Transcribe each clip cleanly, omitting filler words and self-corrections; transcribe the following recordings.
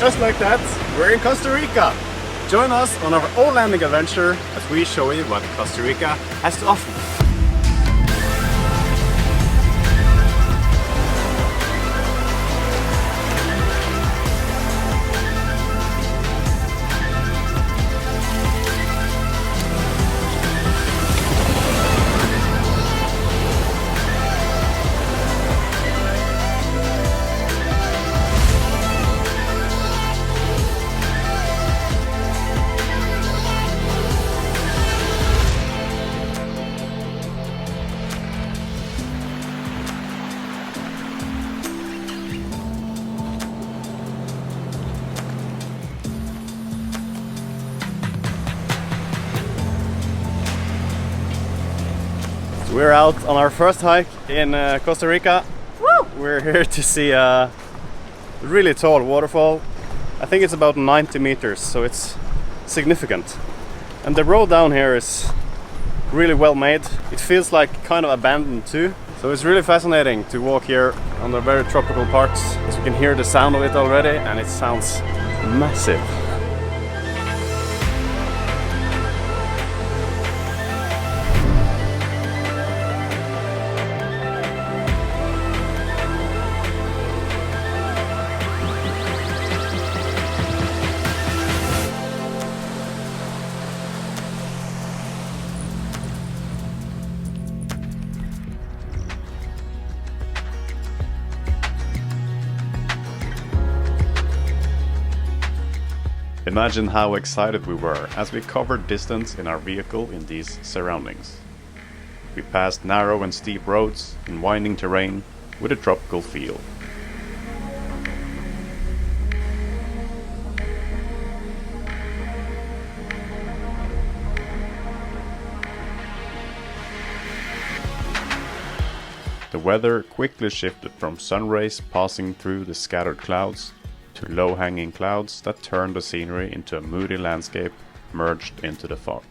just like that, we're in Costa Rica. Join us on our Overlanding adventure as we show you what Costa Rica has to offer. We're out on our first hike in Costa Rica. Woo! We're here to see a really tall waterfall. I think it's about 90 meters, so it's significant. And the road down here is really well made. It feels like kind of abandoned too. So it's really fascinating to walk here on the very tropical parts. As you can hear the sound of it already, and it sounds massive. Imagine how excited we were as we covered distance in our vehicle in these surroundings. We passed narrow and steep roads and winding terrain with a tropical feel. The weather quickly shifted from sun rays passing through the scattered clouds to low-hanging clouds that turned the scenery into a moody landscape merged into the fog.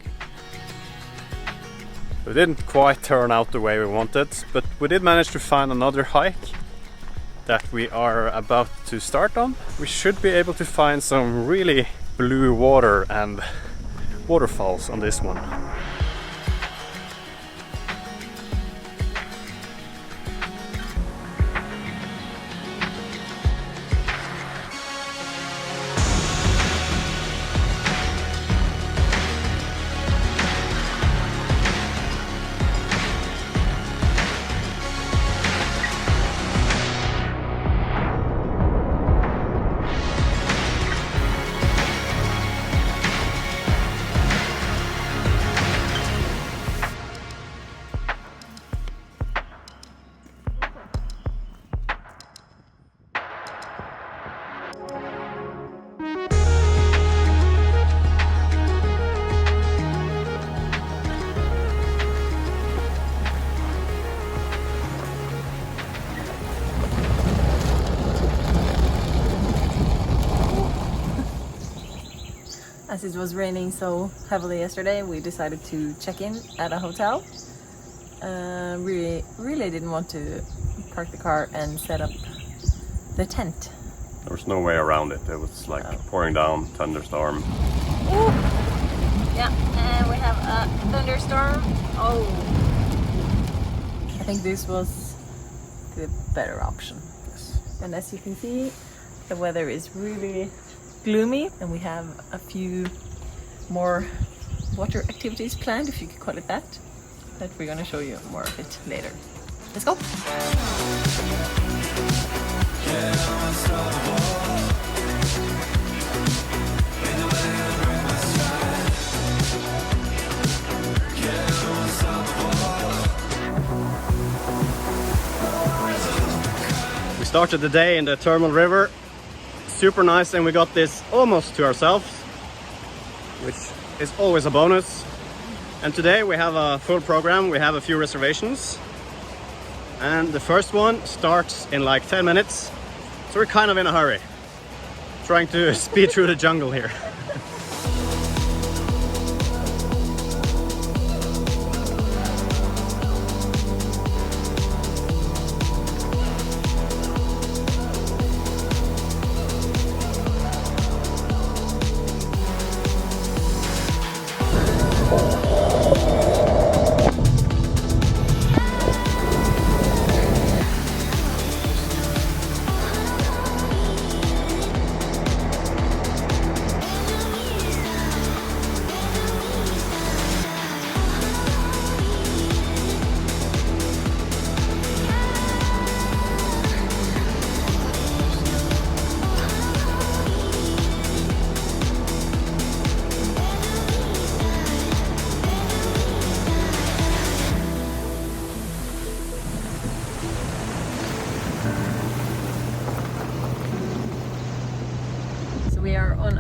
It didn't quite turn out the way we wanted, but we did manage to find another hike that we are about to start on. We should be able to find some really blue water and waterfalls on this one. As it was raining so heavily yesterday, we decided to check in at a hotel. Really didn't want to park the car and set up the tent. There was no way around it. It was like pouring down, thunderstorm. Ooh. Yeah, and we have a thunderstorm. Oh, I think this was the better option. Yes. And as you can see, the weather is really gloomy, and we have a few more water activities planned, if you could call it that, but we're going to show you more of it later. Let's go! We started the day in the thermal river. Super nice, and we got this almost to ourselves, which is always a bonus. And today we have a full program. We have a few reservations, and the first one starts in like 10 minutes, so we're kind of in a hurry, trying to speed through the jungle here.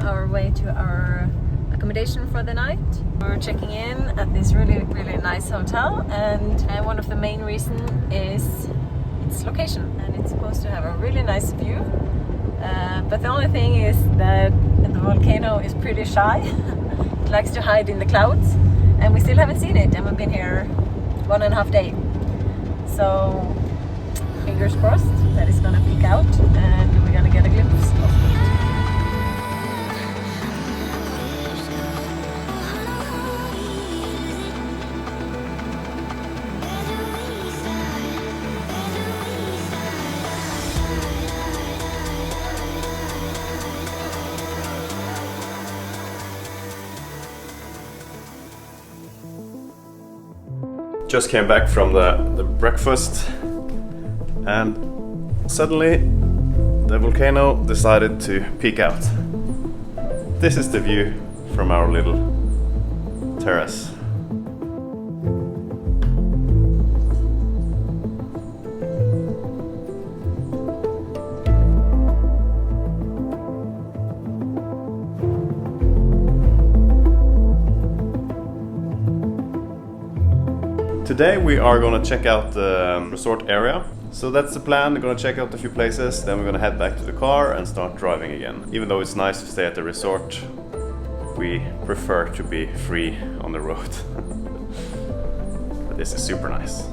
our way to our accommodation for the night. We're checking in at this really nice hotel, and one of the main reasons is its location, and it's supposed to have a really nice view. But the only thing is that the volcano is pretty shy. It likes to hide in the clouds, and we still haven't seen it, and we've been here 1.5 days. So fingers crossed that it's gonna peek out and we're gonna get a glimpse of it. Just came back from the breakfast, and suddenly the volcano decided to peek out. This is the view from our little terrace. Today we are gonna check out the resort area. So that's the plan. We're gonna check out a few places, then we're gonna head back to the car and start driving again. Even though it's nice to stay at the resort, we prefer to be free on the road. But this is super nice.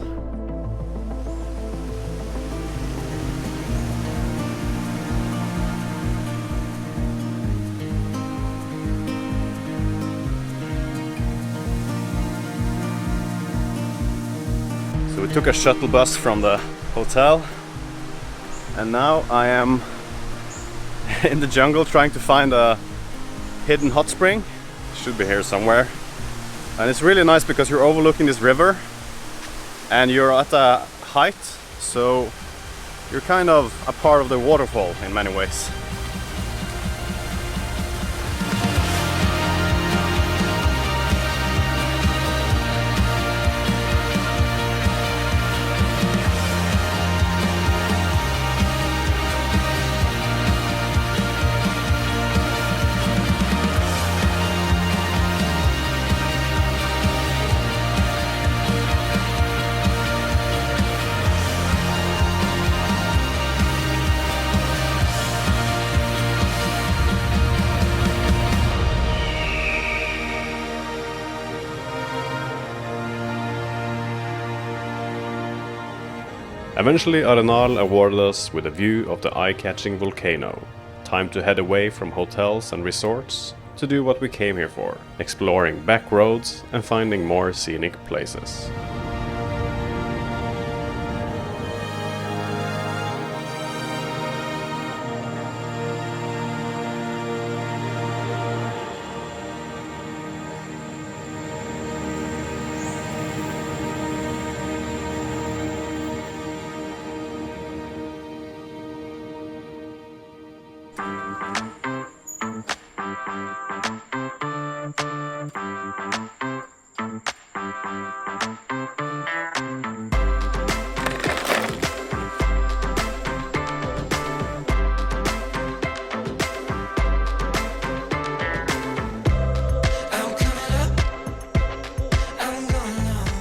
We took a shuttle bus from the hotel, and now I am in the jungle trying to find a hidden hot spring. It should be here somewhere. And it's really nice because you're overlooking this river and you're at a height, so you're kind of a part of the waterfall in many ways. Eventually Arenal awarded us with a view of the eye-catching volcano. Time to head away from hotels and resorts to do what we came here for, exploring back roads and finding more scenic places.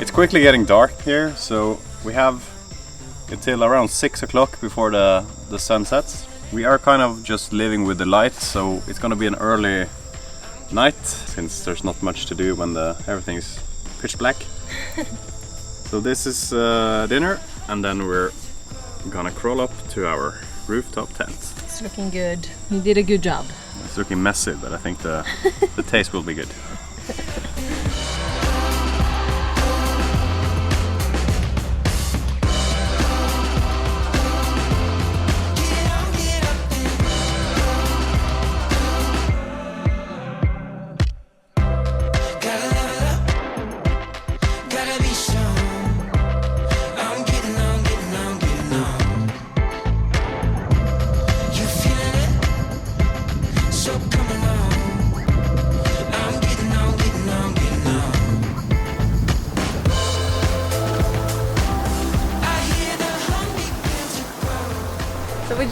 It's quickly getting dark here, so we have until around 6 o'clock before the sun sets. We are kind of just living with the light, so it's gonna be an early night since there's not much to do when everything's pitch black. So this is dinner, and then we're gonna crawl up to our rooftop tent. It's looking good. You did a good job. It's looking messy, but I think the taste will be good.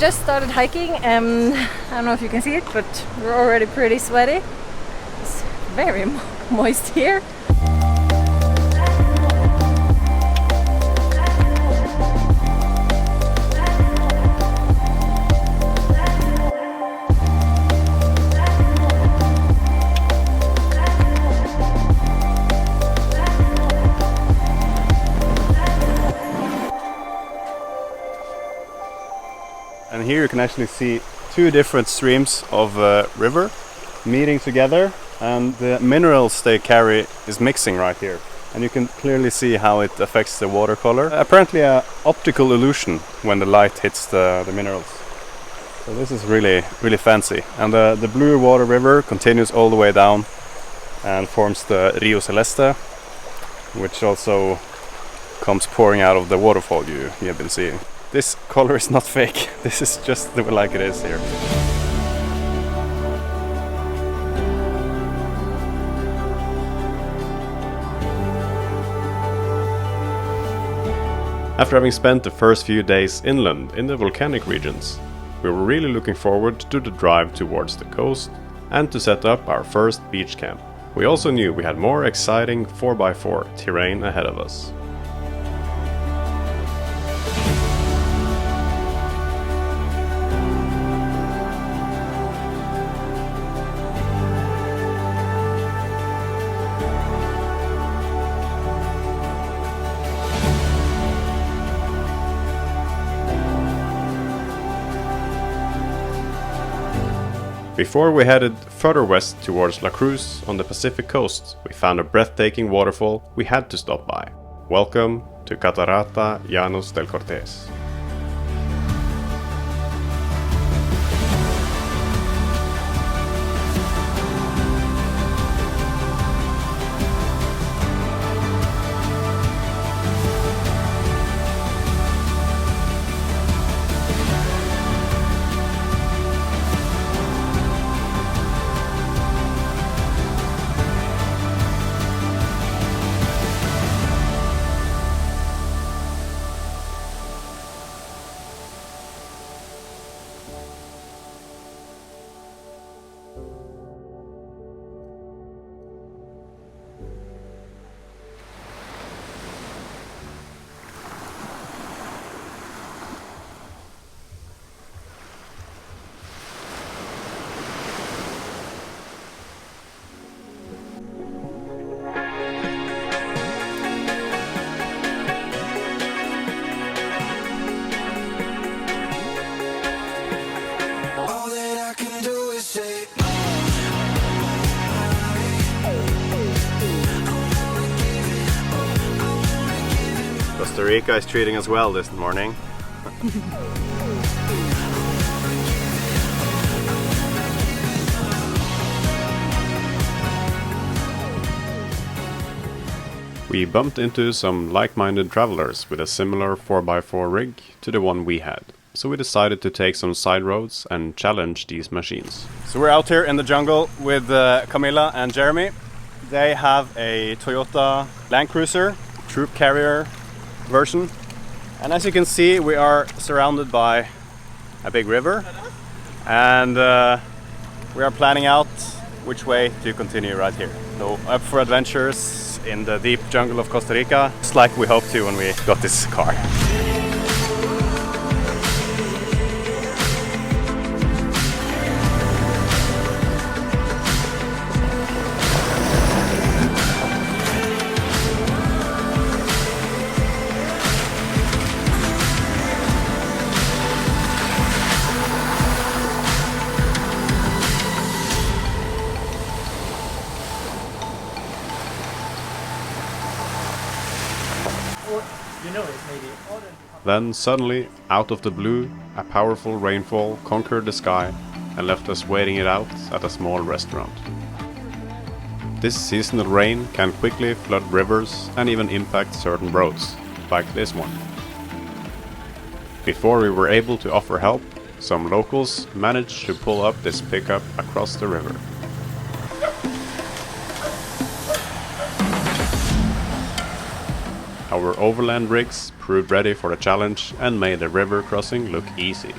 just started hiking. I don't know if you can see it, but we're already pretty sweaty. It's very moist here. And here you can actually see two different streams of river meeting together, and the minerals they carry is mixing right here. And you can clearly see how it affects the watercolor. Apparently an optical illusion when the light hits the minerals. So this is really fancy. And the blue water river continues all the way down and forms the Rio Celeste, which also comes pouring out of the waterfall you have been seeing. This color is not fake, this is just like it is here. After having spent the first few days inland in the volcanic regions, we were really looking forward to the drive towards the coast and to set up our first beach camp. We also knew we had more exciting 4x4 terrain ahead of us. Before we headed further west towards La Cruz on the Pacific coast, we found a breathtaking waterfall we had to stop by. Welcome to Catarata Llanos del Cortés. Costa Rica is treating us well this morning. We bumped into some like-minded travelers with a similar 4x4 rig to the one we had, so we decided to take some side roads and challenge these machines. So we're out here in the jungle with Camilla and Jeremy. They have a Toyota Land Cruiser troop carrier version, and as you can see we are surrounded by a big river, and we are planning out which way to continue right here. So up for adventures in the deep jungle of Costa Rica, just like we hoped to when we got this car. Then suddenly, out of the blue, a powerful rainfall conquered the sky and left us waiting it out at a small restaurant. This seasonal rain can quickly flood rivers and even impact certain roads, like this one. Before we were able to offer help, some locals managed to pull up this pickup across the river. Our overland rigs proved ready for the challenge and made the river crossing look easy.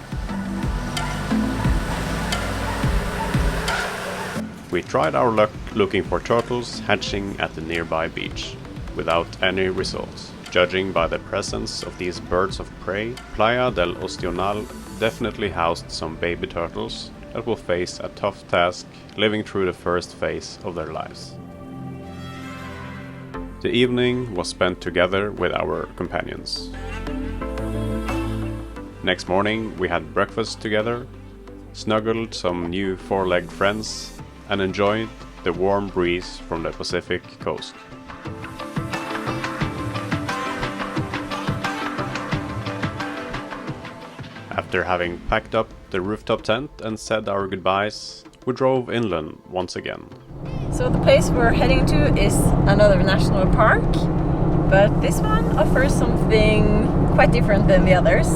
We tried our luck looking for turtles hatching at the nearby beach, without any results. Judging by the presence of these birds of prey, Playa del Ostional definitely housed some baby turtles that will face a tough task living through the first phase of their lives. The evening was spent together with our companions. Next morning we had breakfast together, snuggled some new four-legged friends, and enjoyed the warm breeze from the Pacific coast. After having packed up the rooftop tent and said our goodbyes, we drove inland once again. So the place we're heading to is another national park, but this one offers something quite different than the others.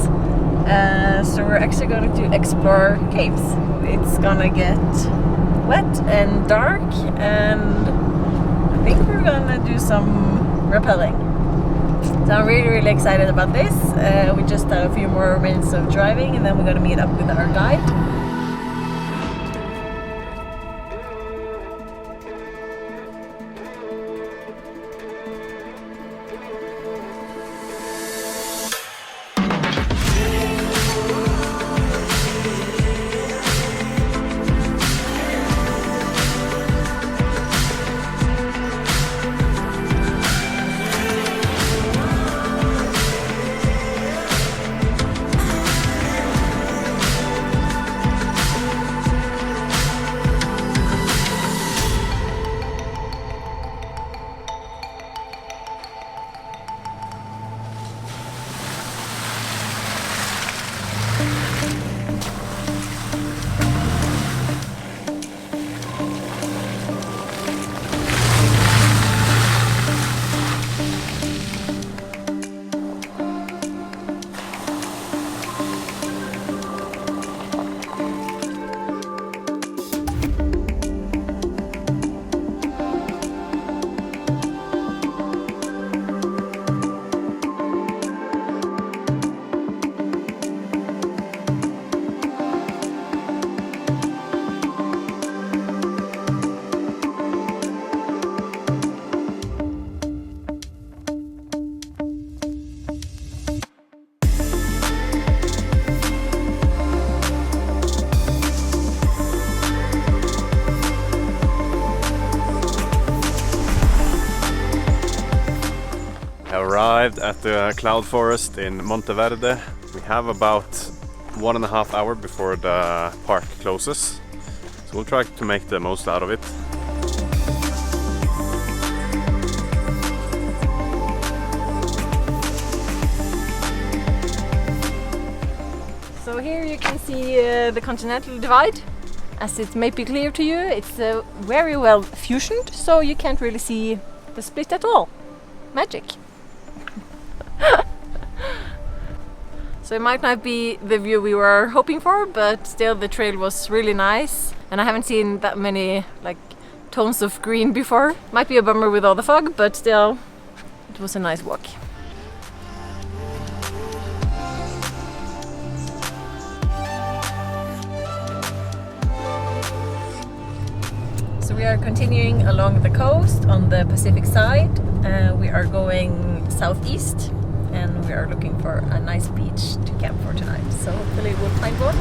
So we're actually going to explore caves. It's gonna get wet and dark, and I think we're gonna do some rappelling. So I'm really excited about this. We just had a few more minutes of driving and then we're gonna meet up with our guide. Arrived at the cloud forest in Monteverde. We have about 1.5 hours before the park closes, so we'll try to make the most out of it. So here you can see the continental divide. As it may be clear to you, it's very well fusioned, so you can't really see the split at all. Magic! So it might not be the view we were hoping for, but still the trail was really nice, and I haven't seen that many tones of green before. Might be a bummer with all the fog, but still it was a nice walk. So we are continuing along the coast on the Pacific side. We are going southeast, and we are looking for a nice beach to camp for tonight. So hopefully we'll find one.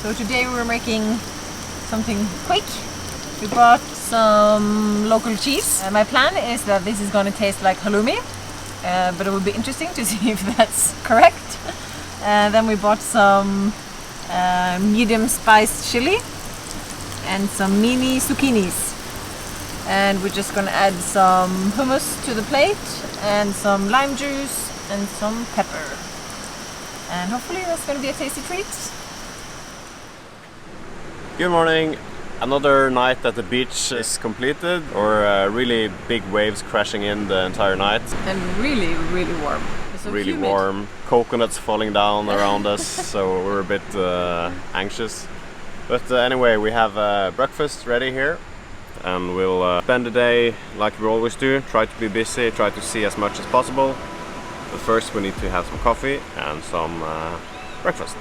So today we're making something quick. We bought some local cheese. My plan is that this is going to taste like halloumi, but it will be interesting to see if that's correct. Then we bought some medium spiced chili and some mini zucchinis. And we're just going to add some hummus to the plate and some lime juice and some pepper. and hopefully that's going to be a tasty treat. Good morning. Another night at the beach is completed, or really big waves crashing in the entire night. And really, really warm. It's so really humid. warm. Coconuts falling down around us, so we're a bit anxious. But anyway, we have breakfast ready here, and we'll spend the day like we always do. Try to be busy, try to see as much as possible. But first we need to have some coffee and some breakfast.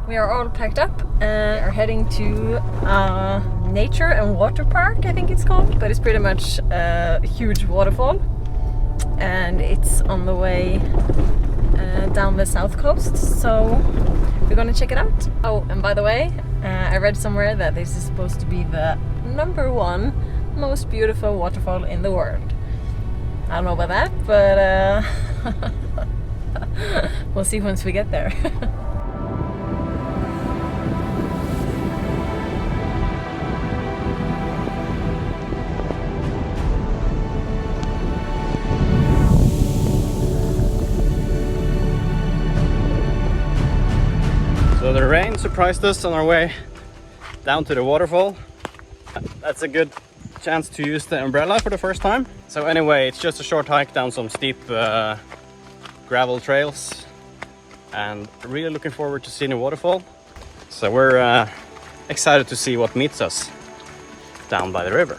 We are all packed up and are heading to nature and water park, I think it's called. But it's pretty much a huge waterfall, and it's on the way down the south coast, so we're gonna check it out. Oh, and by the way, I read somewhere that this is supposed to be the #1 most beautiful waterfall in the world. I don't know about that, but we'll see once we get there. So the rain surprised us on our way down to the waterfall. That's a good chance to use the umbrella for the first time. So anyway, it's just a short hike down some steep gravel trails, and really looking forward to seeing the waterfall. So we're excited to see what meets us down by the river.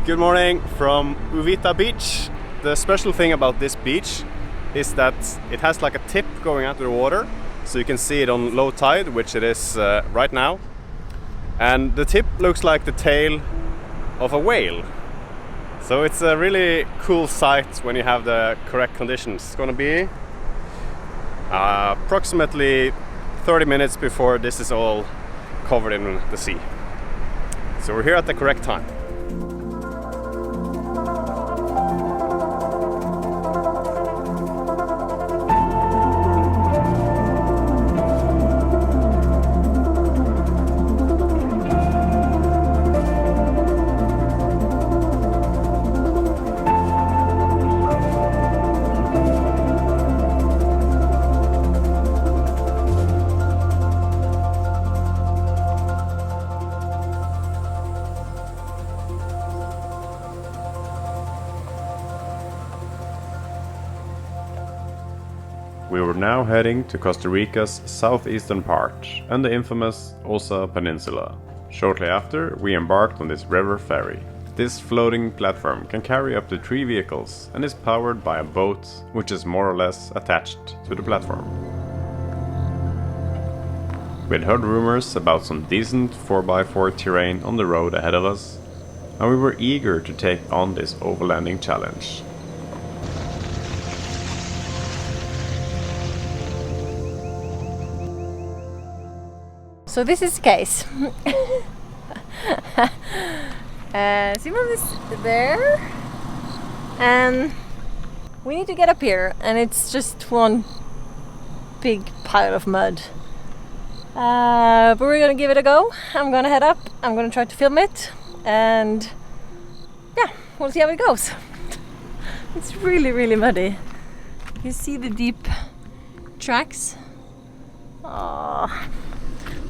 Good morning from Uvita beach. The special thing about this beach is that it has like a tip going out of the water, so you can see it on low tide, which it is right now. And the tip looks like the tail of a whale. So it's a really cool sight when you have the correct conditions. It's going to be approximately 30 minutes before this is all covered in the sea. So we're here at the correct time. We were now heading to Costa Rica's southeastern part and the infamous Osa Peninsula. Shortly after, we embarked on this river ferry. This floating platform can carry up to 3 vehicles and is powered by a boat which is more or less attached to the platform. We had heard rumors about some decent 4x4 terrain on the road ahead of us, and we were eager to take on this overlanding challenge. So this is the case. Simon is there, and we need to get up here, and it's just one big pile of mud. But we're gonna give it a go. I'm gonna head up, I'm gonna try to film it, and yeah, we'll see how it goes. It's really, really muddy. You see the deep tracks. Oh,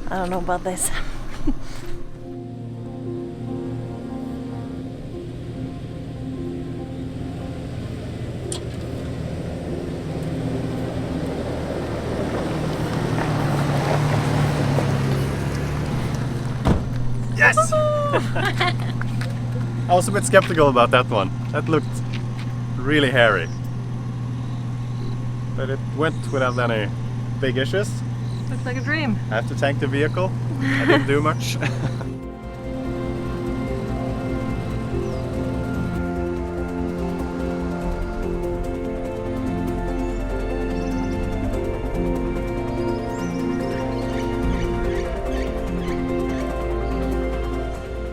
I don't know about this. I was a bit skeptical about that one. That looked really hairy. But it went without any big issues. Looks like a dream. I have to tank the vehicle. I didn't do much.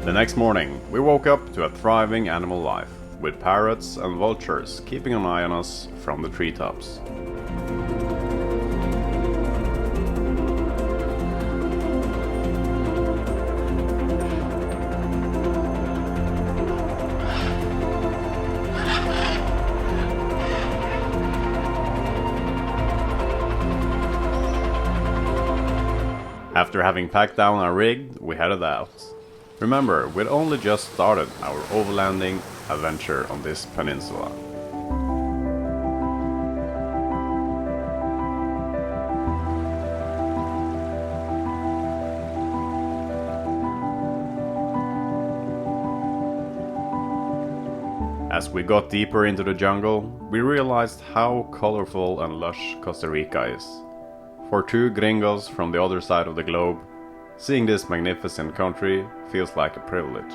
The next morning, we woke up to a thriving animal life, with parrots and vultures keeping an eye on us from the treetops. After having packed down our rig, we headed out. Remember, we'd only just started our overlanding adventure on this peninsula. As we got deeper into the jungle, we realized how colorful and lush Costa Rica is. For two gringos from the other side of the globe, seeing this magnificent country feels like a privilege.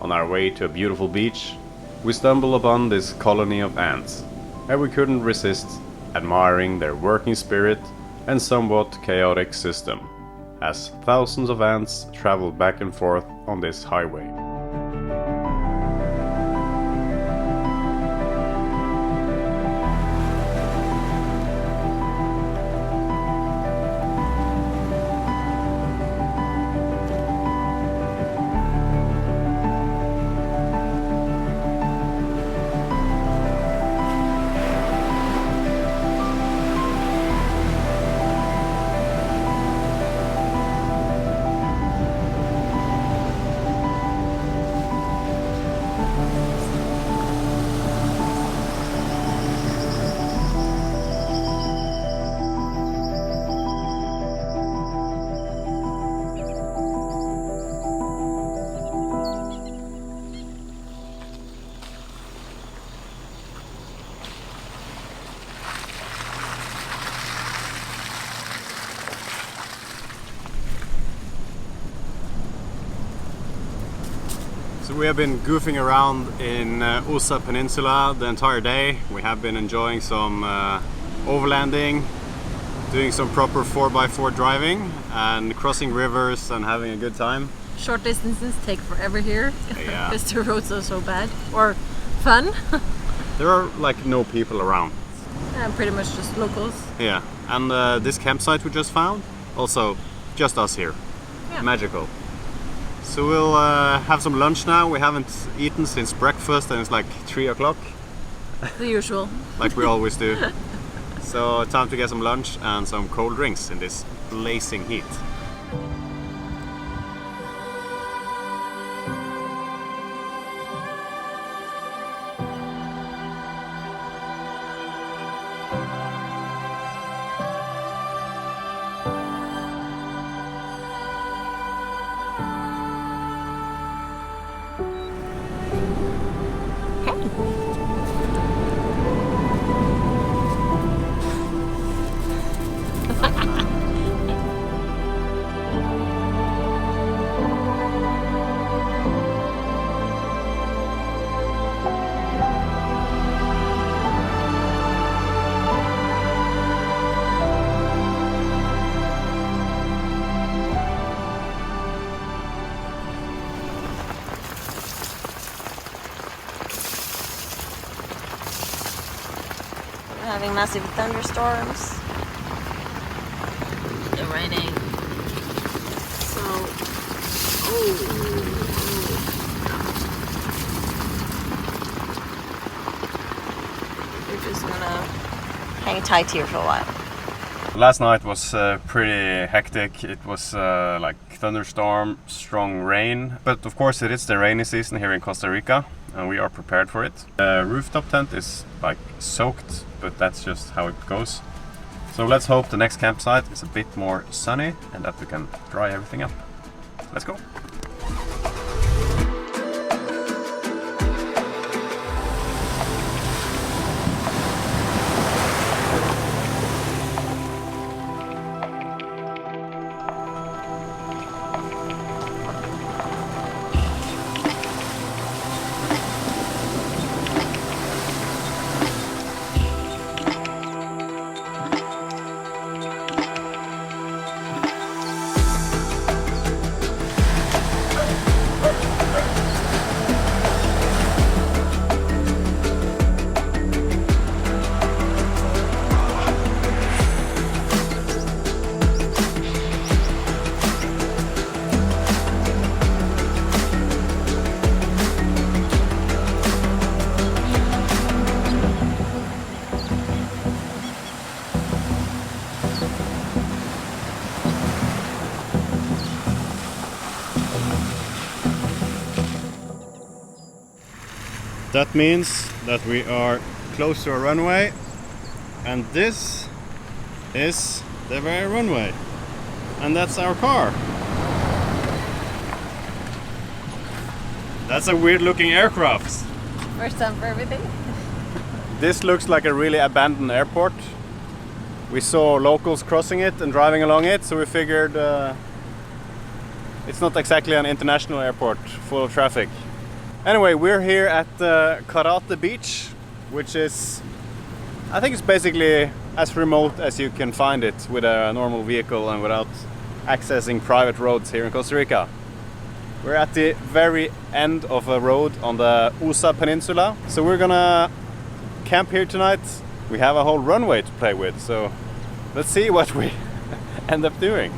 On our way to a beautiful beach, we stumble upon this colony of ants, and we couldn't resist admiring their working spirit and somewhat chaotic system, as thousands of ants travel back and forth on this highway. So we have been goofing around in Osa Peninsula the entire day. We have been enjoying some overlanding, doing some proper 4x4 driving and crossing rivers and having a good time. Short distances take forever here Yeah. because the roads are so bad. Or fun. There are like no people around. Pretty much just locals. Yeah, and this campsite we just found, also just us here. Yeah. Magical. So we'll have some lunch now. We haven't eaten since breakfast and it's like 3 o'clock, The usual. like we always do. So time to get some lunch and some cold drinks in this blazing heat. Having massive thunderstorms. It's raining. So, we're just gonna hang tight here for a while. Last night was pretty hectic. It was like thunderstorm, strong rain. But of course it is the rainy season here in Costa Rica and we are prepared for it. The rooftop tent is like soaked, but that's just how it goes. So let's hope the next campsite is a bit more sunny and that we can dry everything up. Let's go! That means that we are close to a runway, and this is the very runway, and that's our car. That's a weird looking aircraft. First time for everything. This looks like a really abandoned airport. We saw locals crossing it and driving along it, so we figured it's not exactly an international airport full of traffic. Anyway, we're here at Carate Beach, which is, I think it's basically as remote as you can find it with a normal vehicle and without accessing private roads here in Costa Rica. We're at the very end of a road on the Osa Peninsula, so we're gonna camp here tonight. We have a whole runway to play with, so let's see what we end up doing.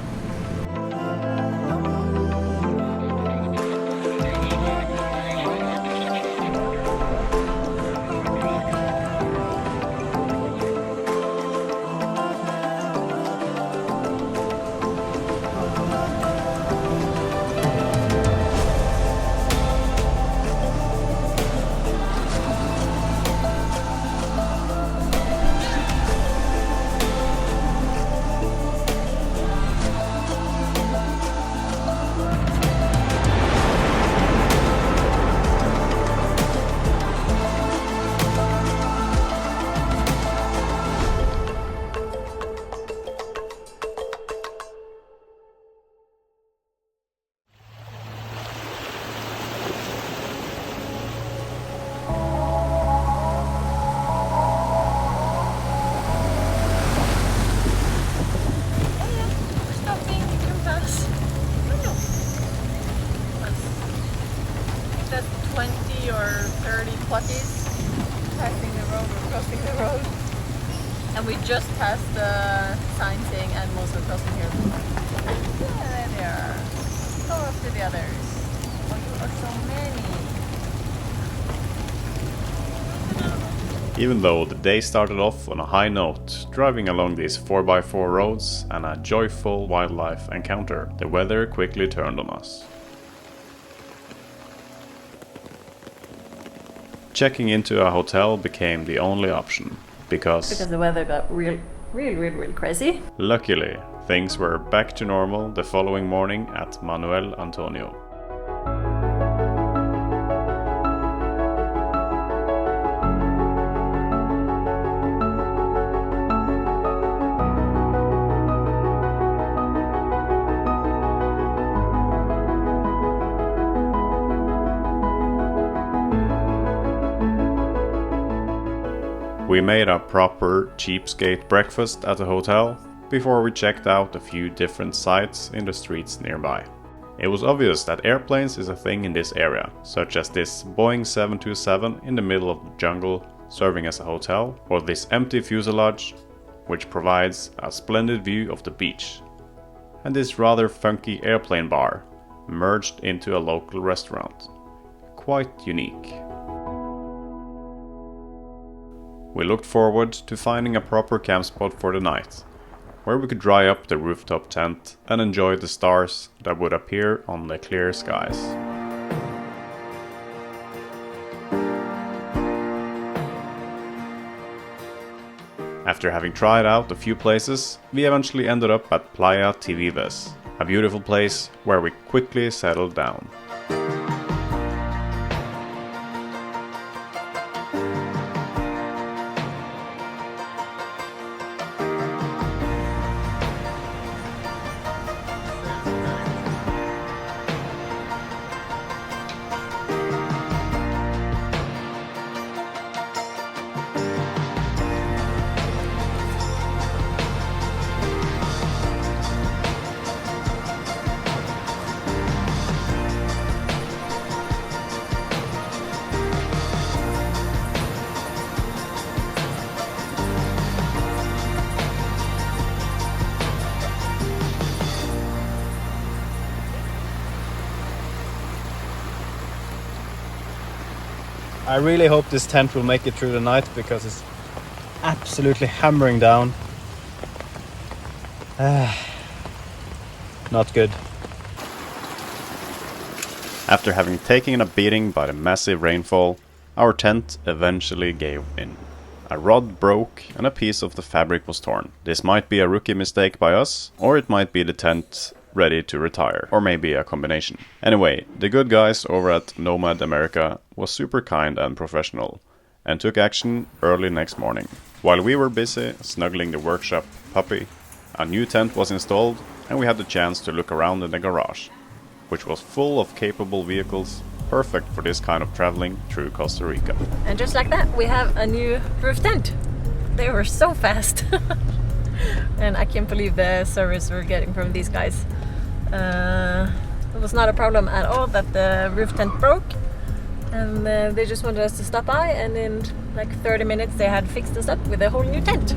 And we just passed the sign saying animals are crossing here. Yeah, there they are. Go after the others. Oh, you are so many. Even though the day started off on a high note, driving along these 4x4 roads and a joyful wildlife encounter, the weather quickly turned on us. Checking into a hotel became the only option, because the weather got real crazy. Luckily, things were back to normal the following morning at Manuel Antonio. We made a proper cheapskate breakfast at the hotel before we checked out a few different sites in the streets nearby. It was obvious that airplanes is a thing in this area, such as this Boeing 727 in the middle of the jungle serving as a hotel, or this empty fuselage which provides a splendid view of the beach, and this rather funky airplane bar merged into a local restaurant. Quite unique. We looked forward to finding a proper camp spot for the night, where we could dry up the rooftop tent and enjoy the stars that would appear on the clear skies. After having tried out a few places, we eventually ended up at Playa Uvita, a beautiful place where we quickly settled down. I really hope this tent will make it through the night because it's absolutely hammering down. Not good. After having taken a beating by the massive rainfall, our tent eventually gave in. A rod broke and a piece of the fabric was torn. This might be a rookie mistake by us, or it might be the tent ready to retire, or maybe a combination. Anyway, the good guys over at Nomad America was super kind and professional, and took action early next morning. While we were busy snuggling the workshop puppy, a new tent was installed, and we had the chance to look around in the garage, which was full of capable vehicles, perfect for this kind of traveling through Costa Rica. And just like that, we have a new roof tent. They were so fast. And I can't believe the service we're getting from these guys. It was not a problem at all that the roof tent broke. And they just wanted us to stop by, and in like 30 minutes they had fixed us up with a whole new tent.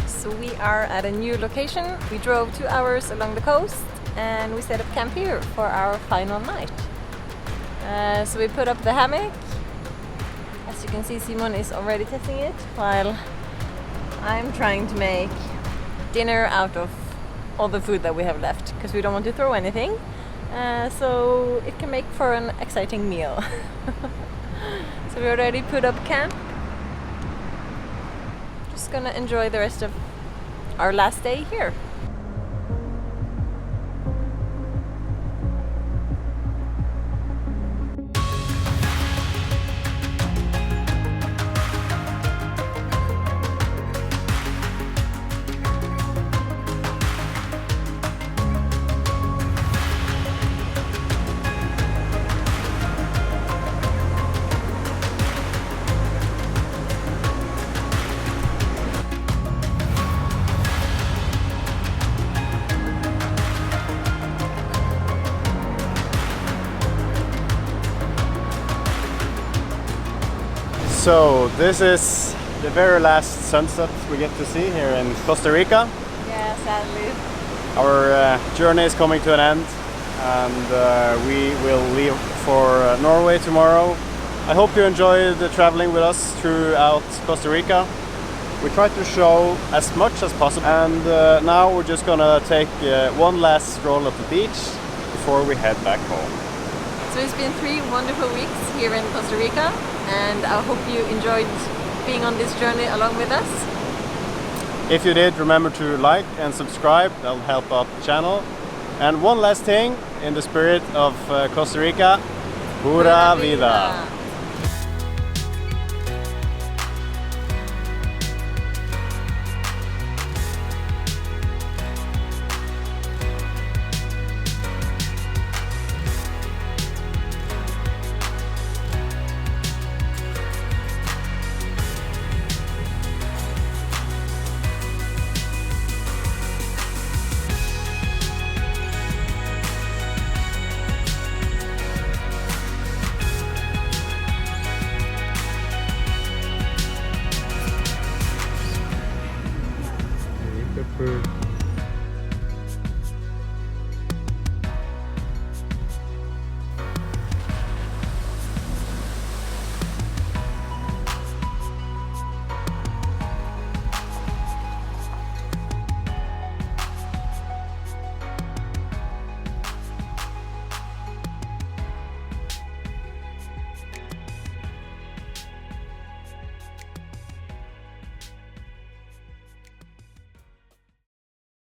So we are at a new location. We drove 2 hours along the coast and we set up camp here for our final night. So we put up the hammock. As you can see, Simon is already testing it while I'm trying to make dinner out of all the food that we have left, because we don't want to throw anything, so it can make for an exciting meal. So we already put up camp. Just gonna enjoy the rest of our last day here. So this is the very last sunset we get to see here in Costa Rica. Yeah, sadly. Our journey is coming to an end, and we will leave for Norway tomorrow. I hope you enjoyed traveling with us throughout Costa Rica. We tried to show as much as possible, and now we're just gonna take one last stroll at the beach before we head back home. So it's been 3 wonderful weeks here in Costa Rica, and I hope you enjoyed being on this journey along with us. If you did, remember to like and subscribe, that'll help out the channel. And one last thing, in the spirit of Costa Rica, Pura Vida!